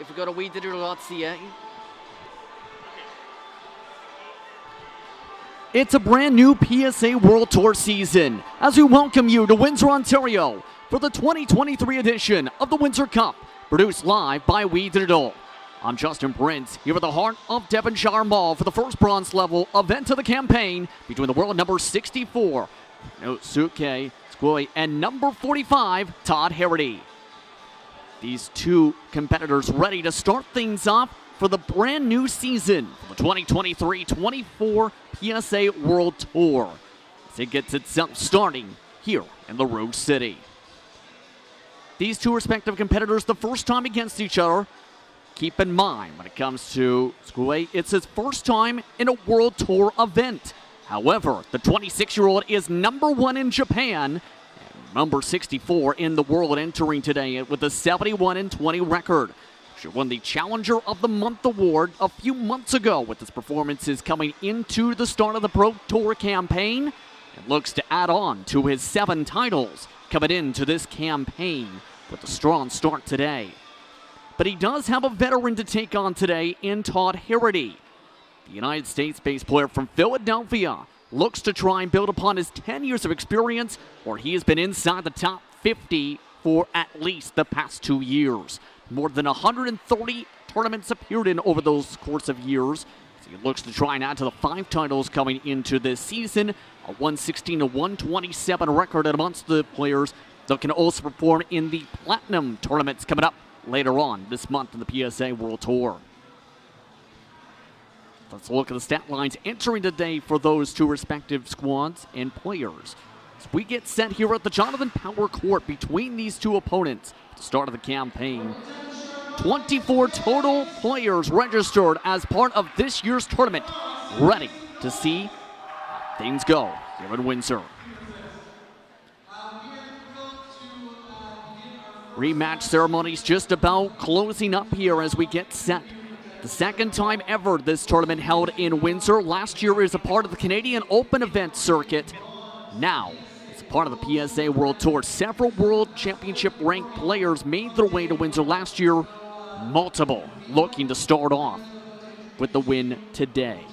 if you go to WeDidIt.ca. It's a brand new PSA World Tour season as we welcome you to Windsor, Ontario for the 2023 edition of the Windsor Cup, produced live by WeDidIt. I'm Justin Prince, here at the heart of Devonshire Mall for the first bronze level event of the campaign between the world number 64, Nosuke Tsukoi, and number 45, Todd Harrity. These two competitors ready to start things off for the brand new season for the 2023-24 PSA World Tour as it gets itself starting here in the Rose City. These two respective competitors the first time against each other. Keep in mind, when it comes to Tsukoi, it's his first time in a World Tour event. However, the 26-year-old is number 1 in Japan and number 64 in the world, entering today with a 71-20 record. She won the Challenger of the Month award a few months ago with his performances coming into the start of the Pro Tour campaign and looks to add on to his 7 titles coming into this campaign with a strong start today. But he does have a veteran to take on today in Todd Harrity. The United States-based player from Philadelphia looks to try and build upon his 10 years of experience, where he has been inside the top 50 for at least the past 2 years. More than 130 tournaments appeared in over those course of years. So he looks to try and add to the 5 titles coming into this season. A 116-127 record amongst the players that can also perform in the Platinum tournaments coming up later on this month in the PSA World Tour. Let's look at the stat lines entering today for those two respective squads and players. As we get set here at the Jonathan Power Court between these two opponents at the start of the campaign. 24 total players registered as part of this year's tournament, ready to see how things go here in Windsor. Rematch ceremonies just about closing up here as we get set. The second time ever this tournament held in Windsor. Last year is a part of the Canadian Open event circuit. Now it's a part of the PSA World Tour. Several World Championship ranked players made their way to Windsor last year. Multiple looking to start off with the win today.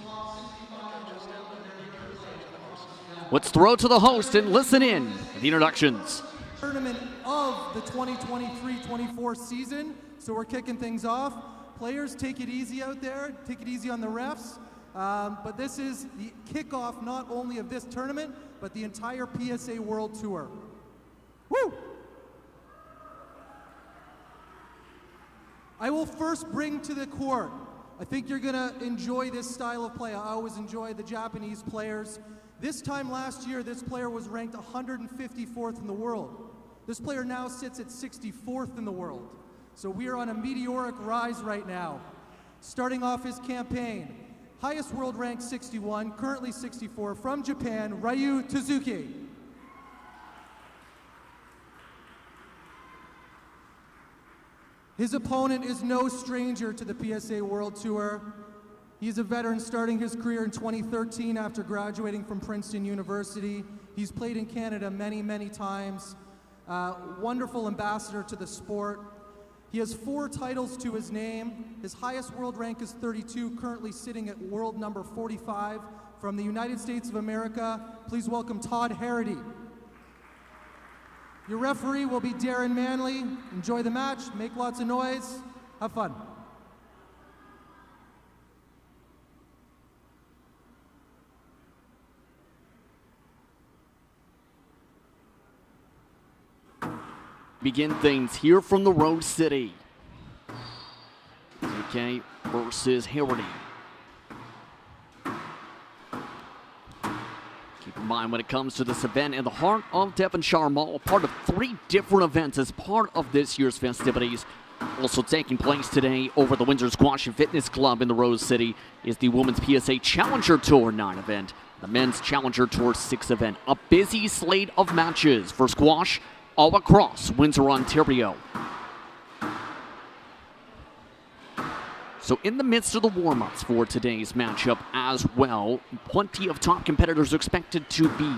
Let's throw to the host and listen in to the introductions. Tournament of the 2023-24 season, so we're kicking things off. Players, take it easy out there, take it easy on the refs, but this is the kickoff not only of this tournament, but the entire PSA World Tour. Woo! I will first bring to the court, I think you're gonna enjoy this style of play. I always enjoy the Japanese players. This time last year, this player was ranked 154th in the world. This player now sits at 64th in the world. So we are on a meteoric rise right now. Starting off his campaign, highest world rank 61, currently 64, from Japan, Ryu Tezuki. His opponent is no stranger to the PSA World Tour. He's a veteran starting his career in 2013 after graduating from Princeton University. He's played in Canada many, many times. Wonderful ambassador to the sport. He has 4 titles to his name. His highest world rank is 32, currently sitting at world number 45. From the United States of America, please welcome Todd Harrity. Your referee will be Darren Manley. Enjoy the match, make lots of noise, have fun. Begin things here from the Rose City. Okay, versus Harrity. Keep in mind, when it comes to this event in the heart of Devonshire Mall, part of 3 different events as part of this year's festivities. Also taking place today over the Windsor Squash and Fitness Club in the Rose City is the Women's PSA Challenger Tour 9 event, the Men's Challenger Tour 6 event. A busy slate of matches for squash all across Windsor, Ontario. So in the midst of the warm-ups for today's matchup as well, plenty of top competitors expected to be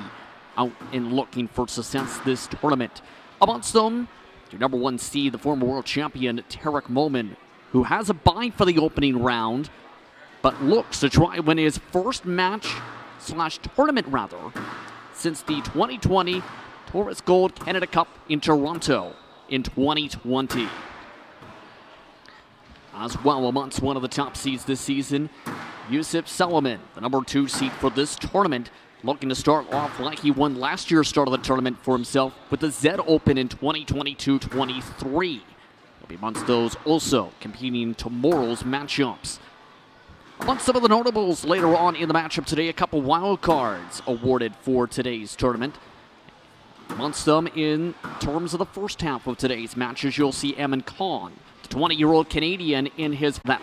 out and looking for success this tournament. Amongst them, your number 1 seed, the former world champion Tarek Momin, who has a bye for the opening round, but looks to try win his first match / tournament since the 2020 Taurus Gold Canada Cup in Toronto in 2020. As well, amongst one of the top seeds this season, Yusuf Salomon, the number 2 seed for this tournament, looking to start off like he won last year's start of the tournament for himself with the Z Open in 2022-23. He'll be amongst those also competing in tomorrow's matchups. Amongst some of the notables later on in the matchup today, a couple wild cards awarded for today's tournament. Amongst them, in terms of the first half of today's matches, you'll see Eamon Khan, the 20-year-old Canadian, in that